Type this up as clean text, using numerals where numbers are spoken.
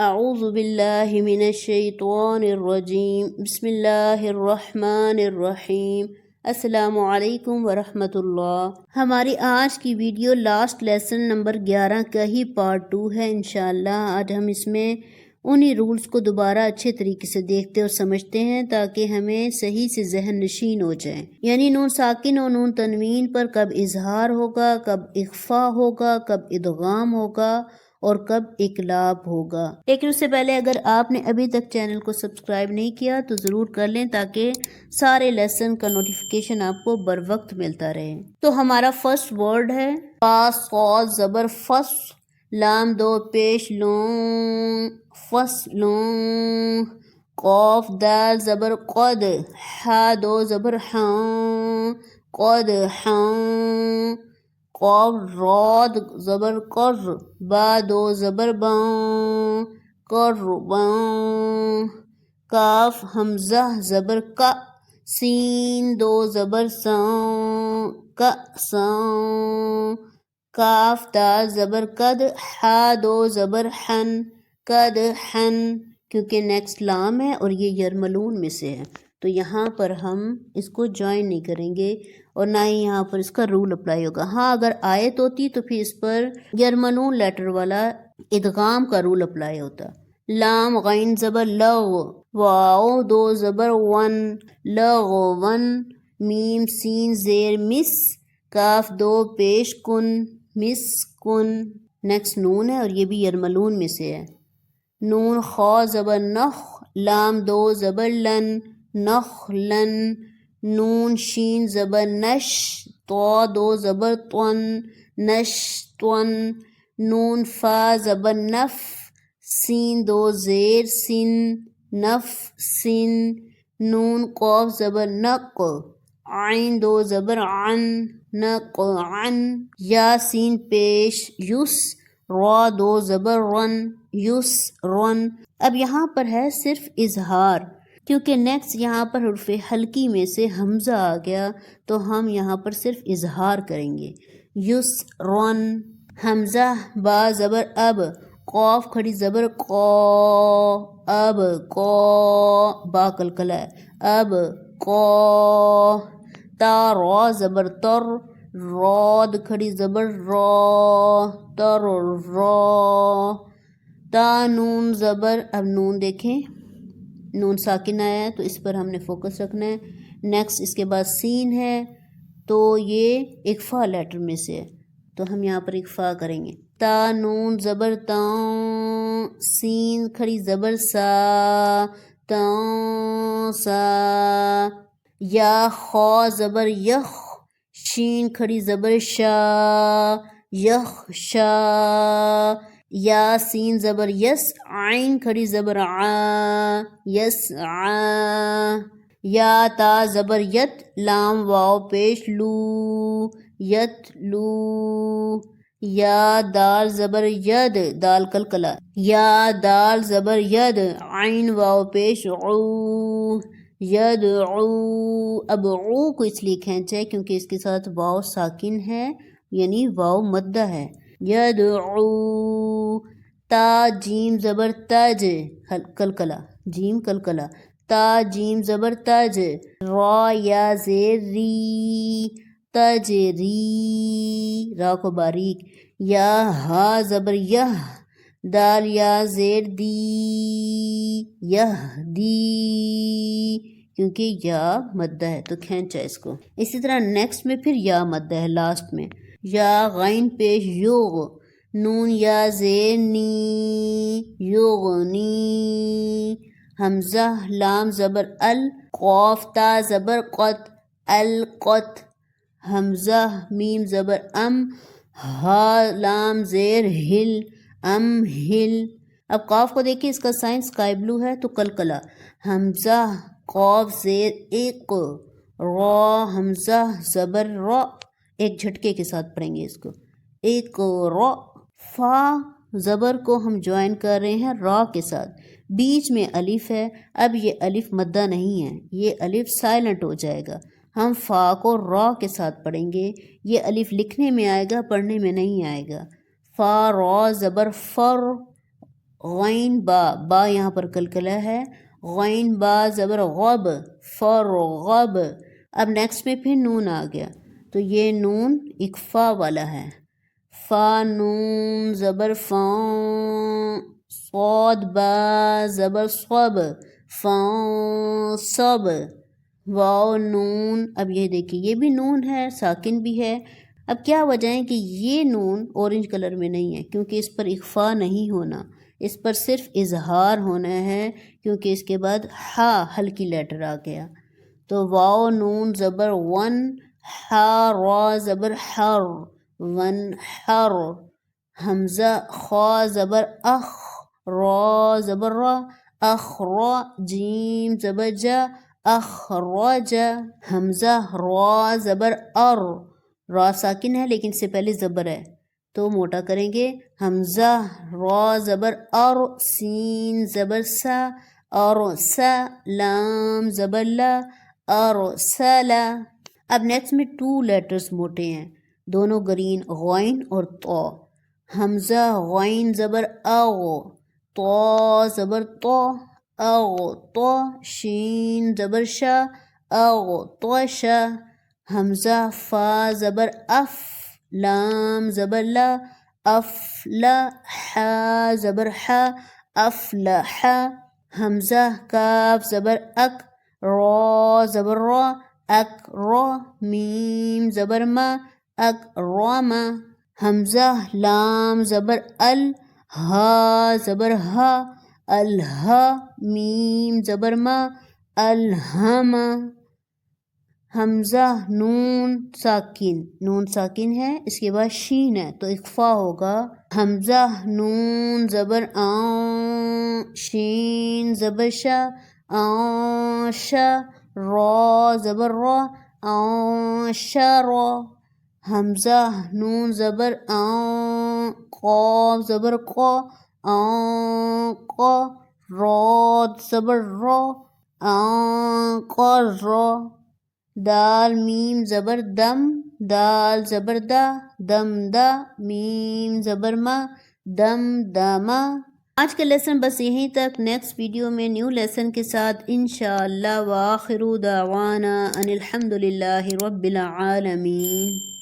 اعوذ باللہ من الشیطان الرجیم بسم اللہ الرحمن الرحیم السلام علیکم ورحمۃ اللہ۔ ہماری آج کی ویڈیو لاسٹ لیسن نمبر 11 کا ہی پارٹ 2 ہے انشاءاللہ۔ آج ہم اس میں انہی رولز کو دوبارہ اچھے طریقے سے دیکھتے اور سمجھتے ہیں تاکہ ہمیں صحیح سے ذہن نشین ہو جائیں، یعنی نون ساکن اور نون تنوین پر کب اظہار ہوگا، کب اخفا ہوگا، کب ادغام ہوگا اور کب اقلاب ہوگا۔ لیکن اس سے پہلے اگر آپ نے ابھی تک چینل کو سبسکرائب نہیں کیا تو ضرور کر لیں تاکہ سارے لیسن کا نوٹیفیکیشن آپ کو بر وقت ملتا رہے۔ تو ہمارا فرسٹ ورڈ ہے فا صاد زبر فس، لام دو پیش لوں، فصلوں، قاف دال زبر قد، ہا دو زبر ہاں، قد ہاں، قاف راد زبر قر، با دو زبر باں، قرباں، کاف حمزہ زبر کا، سین دو زبر ساں، کأساں، کاف دال زبر قد، ہا دو زبر حن، قد حن، کیونکہ نیکسٹ لام ہے اور یہ یرملون میں سے ہے تو یہاں پر ہم اس کو جوائن نہیں کریں گے اور نہ ہی یہاں پر اس کا رول اپلائی ہوگا۔ ہاں اگر آیت ہوتی تو پھر اس پر یرملون لیٹر والا ادغام کا رول اپلائی ہوتا۔ لام غین زبر لغ، واو دو زبر ون، لغون، میم سین زیر مس، کاف دو پیش کن، مسکن، نیکسٹ نون ہے اور یہ بھی یرملون میں سے ہے۔ نون خا زبر نخ، لام دو زبر لن، نخلن، نون شین زبر نش، طا دو زبر طن، نشطن، نون فا زبر نف، سین دو زیر سن، نف سن، نون قاف زبر نق، عین دو زبر عن، نقعن، یا سین پیش یس، را دو زبر رن، یس رن۔ اب یہاں پر ہے صرف اظہار کیونکہ نیکسٹ یہاں پر حرف حلقی میں سے حمزہ آ گیا تو ہم یہاں پر صرف اظہار کریں گے۔ یس رن، حمزہ با زبر اب، قاف کھڑی زبر قا، اب قا، با کلکلہ ہے، اب قا، تا را زبر تر، راد کھڑی زبر را، تر را، تا نون زبر، اب نون دیکھیں نون ساکن آیا ہے تو اس پر ہم نے فوکس رکھنا ہے۔ نیکسٹ اس کے بعد سین ہے تو یہ اخفا لیٹر میں سے ہے تو ہم یہاں پر اخفا کریں گے۔ تا نون زبر تاں، سین کھڑی زبر سا، تاں سا، یا خا زبر یخ، شین کھڑی زبر شا، یخ شا، یا سین زبر یس، عین کھڑی زبر آ، یس آ، یا تا زبر یت، لام واو پیش لو، یت لو، یا دال زبر ید، دال کلکلہ، یا دال زبر ید، عین واو پیش عو، یدعو۔ اب عو کو اس لیے کھینچا ہے کیونکہ اس کے ساتھ واو ساکن ہے یعنی واو مدہ ہے، یدعو۔ تا جیم زبر تج، کلکلہ، جیم کلکلہ، تا جیم زبر تج، را یا زیر ری، تجری، را کو باریک، یا ہا زبر یہ، دال یا زیر دی، یہ دی، کیونکہ یا مدہ ہے تو کھینچا اس کو۔ اسی طرح نیکسٹ میں پھر یا مدہ ہے لاسٹ میں، یا غین پیش یوغ، نون یا زیر نی، یغنی، حمزہ لام زبر ال، قاف تا زبر قط، القط، حمزہ میم زبر ام، ہا لام زیر ہل، ام ہل۔ اب قاف کو دیکھیں اس کا سائن اسکائی بلو ہے تو کلکلہ، حمزہ قاف زیر ایک، را حمزہ زبر را، ایک جھٹکے کے ساتھ پڑھیں گے اس کو، ایک را۔ فا زبر کو ہم جوائن کر رہے ہیں را کے ساتھ، بیچ میں الف ہے، اب یہ الف مدہ نہیں ہے، یہ الف سائلنٹ ہو جائے گا، ہم فا کو را کے ساتھ پڑھیں گے، یہ الف لکھنے میں آئے گا پڑھنے میں نہیں آئے گا۔ فا را زبر فر، غین با، با یہاں پر کلکلہ ہے، غین با زبر غب، فرغب۔ اب نیکسٹ میں پھر نون آ گیا، تو یہ نون اکفا والا ہے، فا نون زبر فان، صاد با زبر صب، فان صب، واو نون۔ اب یہ دیکھیے یہ بھی نون ہے، ساکن بھی ہے۔ اب کیا وجہ ہے کہ یہ نون اورنج کلر میں نہیں ہے؟ کیونکہ اس پر اخفا نہیں ہونا، اس پر صرف اظہار ہونا ہے، کیونکہ اس کے بعد ہا ہلکی لیٹر آ گیا۔ تو واو نون زبر ون، ہا را زبر حر، ون حر۔ حمزہ خا زبر اخ، را زبر را، اخ را، جیم زبر جا، اخرج۔ حمزہ را زبر ار، را ساکن ہے لیکن سے پہلے زبر ہے تو موٹا کریں گے، حمزہ را زبر ار، سین زبر سا، اور سا، لام زبر لا، ارسلا۔ اب نیکسٹ میں 2 لیٹرز موٹے ہیں، دونوں گرین، غین اور تو۔ حمزہ غین زبر اغ، تو زبر تو، اغ تو، شین زبر شا، اغ تو شا۔ حمزہ فا زبر اف، لام زبر لا، اف لا، حا زبر حا، افلح۔ حمزہ کاف زبر اک، را زبر را، اک را، میم زبر ما، اک راما۔ حمزہ لام زبر ال، ہا زبر ہا، الہا، میم زبر ما، الہما۔ حمزہ نون ساکن، نون ساکن ہے، اس کے بعد شین ہے تو اخفا ہوگا۔ حمزہ نون زبر آن، شین زبر شا، آنشا، را زبر را، آنشرا۔ حمزہ نون زبر آن، قاف زبر قا، آنقا، را زبر را، آنقرا۔ دال میم زبر دم، دال زبر دا، دم دا، میم زبر ما، دم داما۔ آج کا لیسن بس یہیں تک، نیکسٹ ویڈیو میں نیو لیسن کے ساتھ انشاءاللہ۔ وآخر دعوانا ان الحمد للہ رب العالمین۔